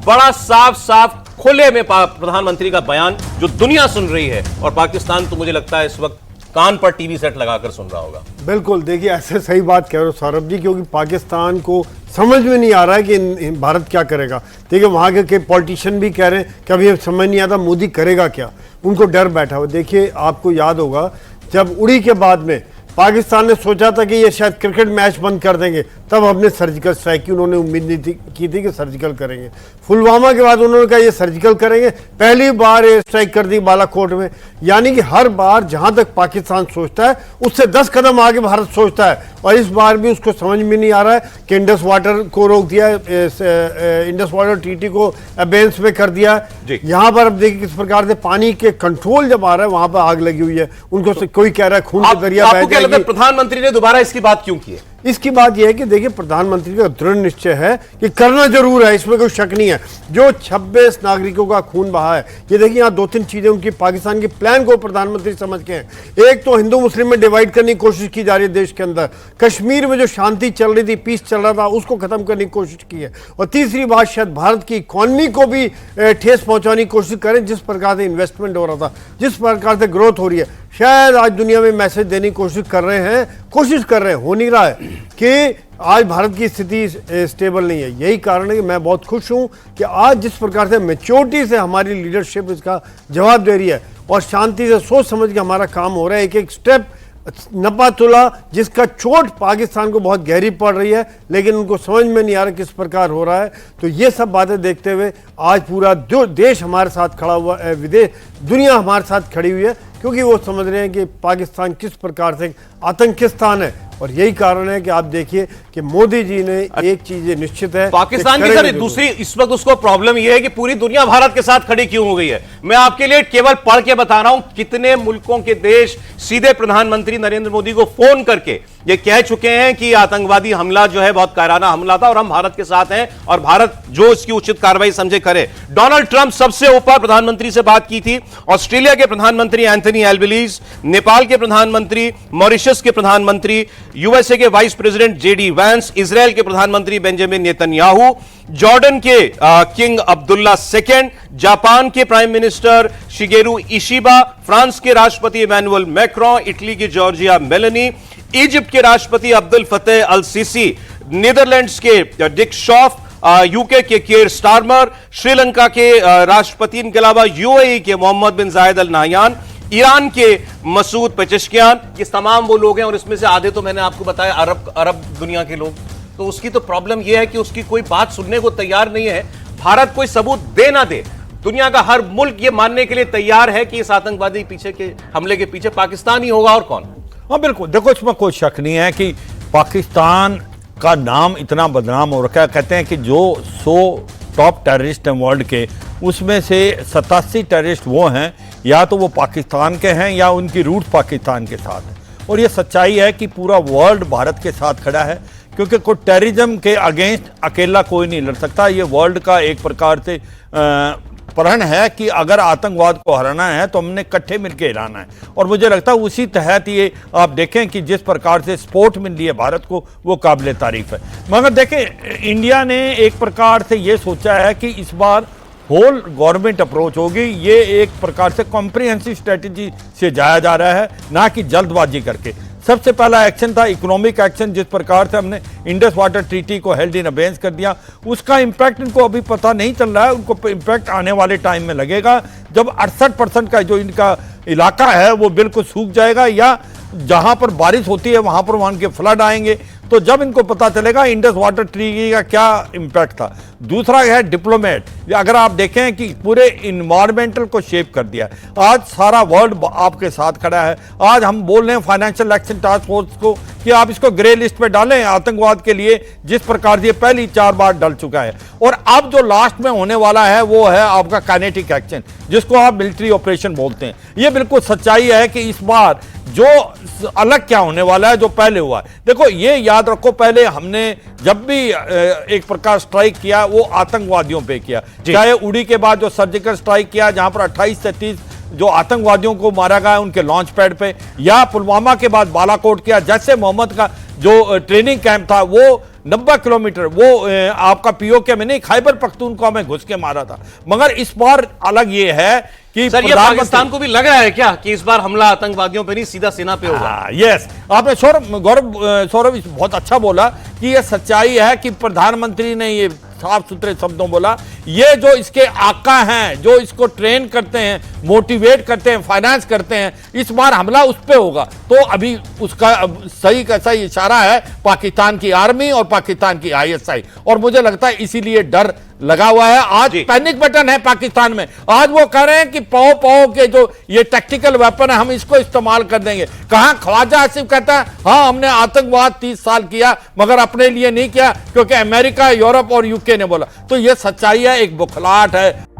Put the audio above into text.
बड़ा साफ साफ खुले में प्रधानमंत्री का बयान जो दुनिया सुन रही है, और पाकिस्तान तो मुझे लगता है इस वक्त कान पर टीवी सेट लगाकर सुन रहा होगा। बिल्कुल, देखिए ऐसे सही बात कह रहे हो सौरभ जी, क्योंकि पाकिस्तान को समझ में नहीं आ रहा है कि भारत क्या करेगा। देखिए वहाँ के पॉलिटिशियन भी कह रहे हैं कि अभी समझ नहीं आता मोदी करेगा क्या, उनको डर बैठा हुआ। देखिए आपको याद होगा जब उड़ी के बाद में पाकिस्तान ने सोचा था कि ये शायद क्रिकेट मैच बंद कर देंगे, तब हमने सर्जिकल स्ट्राइक की, उन्होंने उम्मीद नहीं की थी कि सर्जिकल करेंगे। पुलवामा के बाद उन्होंने कहा ये सर्जिकल करेंगे, पहली बार ये स्ट्राइक कर दी बालाकोट में। यानी कि हर बार जहां तक पाकिस्तान सोचता है उससे 10 कदम आगे भारत सोचता है, और इस बार भी उसको समझ में नहीं आ रहा है कि इंडस वाटर को रोक दिया, इंडस वाटर ट्रीटी को अबेंस में कर दिया। यहाँ पर अब देखिए किस प्रकार से पानी के कंट्रोल जब आ रहा है वहां पर आग लगी हुई है, उनको तो कोई कह रहा है खून का दरिया बह जाएगी। प्रधानमंत्री ने दोबारा इसकी बात क्यों की है? इसकी बात यह है कि देखिए प्रधानमंत्री का दृढ़ निश्चय है कि करना जरूर है, इसमें कोई शक नहीं है। जो 26 नागरिकों का खून बहा है, ये देखिए यहाँ 2-3 चीजें उनकी पाकिस्तान के प्लान को प्रधानमंत्री समझ के हैं। एक तो हिंदू मुस्लिम में डिवाइड करने की कोशिश की जा रही है देश के अंदर, कश्मीर में जो शांति चल रही थी, पीस चल रहा था, उसको खत्म करने की कोशिश की है, और तीसरी बात शायद भारत की इकॉनमी को भी ठेस पहुंचाने की कोशिश करें। जिस प्रकार से इन्वेस्टमेंट हो रहा था, जिस प्रकार से ग्रोथ हो रही है, शायद आज दुनिया में मैसेज देने की कोशिश कर रहे हैं, हो नहीं रहा है कि आज भारत की स्थिति स्टेबल नहीं है। यही कारण है कि मैं बहुत खुश हूं कि आज जिस प्रकार से मैच्योरिटी से हमारी लीडरशिप इसका जवाब दे रही है, और शांति से सोच समझ के हमारा काम हो रहा है, एक एक स्टेप नपा तुला, जिसका चोट पाकिस्तान को बहुत गहरी पड़ रही है, लेकिन उनको समझ में नहीं आ रहा किस प्रकार हो रहा है। तो ये सब बातें देखते हुए आज पूरा देश हमारे साथ खड़ा हुआ है, विदेश दुनिया हमारे साथ खड़ी हुई है, क्योंकि वो समझ रहे हैं कि पाकिस्तान किस प्रकार से आतंकिस्तान है। और यही कारण है कि आप देखिए कि मोदी जी ने एक चीज निश्चित है, पाकिस्तान की सर दूसरी इस वक्त उसको प्रॉब्लम यह है कि पूरी दुनिया भारत के साथ खड़ी क्यों हो गई है। मैं आपके लिए केवल पढ़ के बता रहा हूं कितने मुल्कों के देश सीधे प्रधानमंत्री नरेंद्र मोदी को फोन करके ये कह चुके हैं कि आतंकवादी हमला जो है बहुत कायराना हमला था और हम भारत के साथ हैं और भारत जो इसकी उचित कार्रवाई समझे करे। डोनाल्ड ट्रंप सबसे ऊपर प्रधानमंत्री से बात की थी, ऑस्ट्रेलिया के प्रधानमंत्री एंथनी एल्बनीज़, नेपाल के प्रधानमंत्री, मॉरिशस के प्रधानमंत्री, यूएसए के vice president J D Vance, Israel के प्रधानमंत्री बेंजामिन नेतन्याहू, जॉर्डन के किंग अब्दुल्ला II, जापान के prime minister Shigeru Ishiba, France के राष्ट्रपति इमैनुअल मैक्रों, इटली की जॉर्जिया मेलोनी, इजिप्ट के राष्ट्रपति Abdel Fattah el Sisi, Netherlands के डिक शॉफ, यूके के केयर स्टारमर, श्रीलंका के राष्ट्रपति, इनके अलावा यूएई के मोहम्मद बिन जायद अल नाहयान, ईरान के मसूद पेजेश्कियान, ये तमाम वो लोग हैं, और इसमें से आधे तो मैंने आपको बताया अरब दुनिया के लोग। तो उसकी तो प्रॉब्लम यह है कि उसकी कोई बात सुनने को तैयार नहीं है। भारत कोई सबूत दे ना दे, दुनिया का हर मुल्क ये मानने के लिए तैयार है कि इस आतंकवादी पीछे के हमले के पीछे पाकिस्तान ही होगा, और कौन। हाँ बिल्कुल, देखो इसमें कोई शक नहीं है कि पाकिस्तान का नाम इतना बदनाम हो रखा है। कहते हैं कि जो 100 टॉप टेररिस्ट हैं वर्ल्ड के, उसमें से 87 टेररिस्ट वो हैं या तो वो पाकिस्तान के हैं या उनकी रूट पाकिस्तान के साथ है। और ये सच्चाई है कि पूरा वर्ल्ड भारत के साथ खड़ा है, क्योंकि कोई टेररिज्म के अगेंस्ट अकेला कोई नहीं लड़ सकता। ये वर्ल्ड का एक प्रकार से प्रण है कि अगर आतंकवाद को हराना है तो हमने इकट्ठे मिलकर हराना है। और मुझे लगता है उसी तहत ये आप देखें कि जिस प्रकार से सपोर्ट मिल रही है भारत को, वो काबिल तारीफ है। मगर देखें, इंडिया ने एक प्रकार से ये सोचा है कि इस बार होल गवर्नमेंट अप्रोच होगी। ये एक प्रकार से कॉम्प्रिहेंसिव स्ट्रेटजी से जाया जा रहा है, ना कि जल्दबाजी करके। सबसे पहला एक्शन था इकोनॉमिक एक्शन, जिस प्रकार से हमने इंडस वाटर ट्रीटी को हेल्ड इन अबेंस कर दिया। उसका इम्पैक्ट इनको अभी पता नहीं चल रहा है, उनको इम्पैक्ट आने वाले टाइम में लगेगा, जब 68% का जो इनका इलाका है वो बिल्कुल सूख जाएगा, या जहां पर बारिश होती है वहां पर वहां के फ्लड आएंगे। तो जब इनको पता चलेगा इंडस वाटर ट्रीटी का क्या इम्पैक्ट था। दूसरा है डिप्लोमेट। अगर आप देखें कि पूरे इन्वायरमेंटल को शेप कर दिया, आज सारा वर्ल्ड आपके साथ खड़ा है। आज हम बोल रहे हैं फाइनेंशियल एक्शन टास्क फोर्स को कि आप इसको ग्रे लिस्ट पे डालें आतंकवाद के लिए, जिस प्रकार से पहली 4 बार डल चुका है। और अब जो लास्ट में होने वाला है वो है आपका काइनेटिक एक्शन, जिसको आप मिलिट्री ऑपरेशन बोलते हैं। ये बिल्कुल सच्चाई है कि इस बार जो अलग क्या होने वाला है जो पहले हुआ है। देखो ये याद रखो, पहले हमने जब भी एक प्रकार स्ट्राइक किया वो आतंकवादियों पे किया, चाहे उड़ी के बाद जो सर्जिकल स्ट्राइक किया जहां पर 28 से 30 जो आतंकवादियों को मारा गया उनके लॉन्च पैड पे, या पुलवामा के बाद बालाकोट किया, जैसे मोहम्मद का जो ट्रेनिंग कैंप था वो 90 किलोमीटर वो आपका पीओके में नहीं, खैबर पख्तूनख्वा में घुस के मारा था। मगर इस बार अलग ये है कि सर ये पाकिस्तान को भी लग रहा है क्या कि इस बार हमला आतंकवादियों पे नहीं सीधा सेना पे होगा? यस, आपने सौरभ बहुत अच्छा बोला कि ये सच्चाई है कि प्रधानमंत्री ने ये साफ सुथरे शब्दों बोला, ये जो इसके आका हैं, जो इसको ट्रेन करते हैं, मोटिवेट करते हैं, फाइनेंस करते हैं, इस बार हमला उस पे होगा। तो अभी उसका सही का सही इशारा है पाकिस्तान की आर्मी और पाकिस्तान की आईएसआई, और मुझे लगता है इसीलिए डर लगा हुआ है। आज पैनिक बटन है पाकिस्तान में। आज वो कह रहे हैं कि पाओ के जो ये टैक्टिकल वेपन है हम इसको इस्तेमाल कर देंगे। कहां ख्वाजा आसिफ कहता है हाँ हमने आतंकवाद 30 साल किया मगर अपने लिए नहीं किया क्योंकि अमेरिका, यूरोप और यूके ने बोला। तो ये सच्चाई है, एक बुखलाहट है।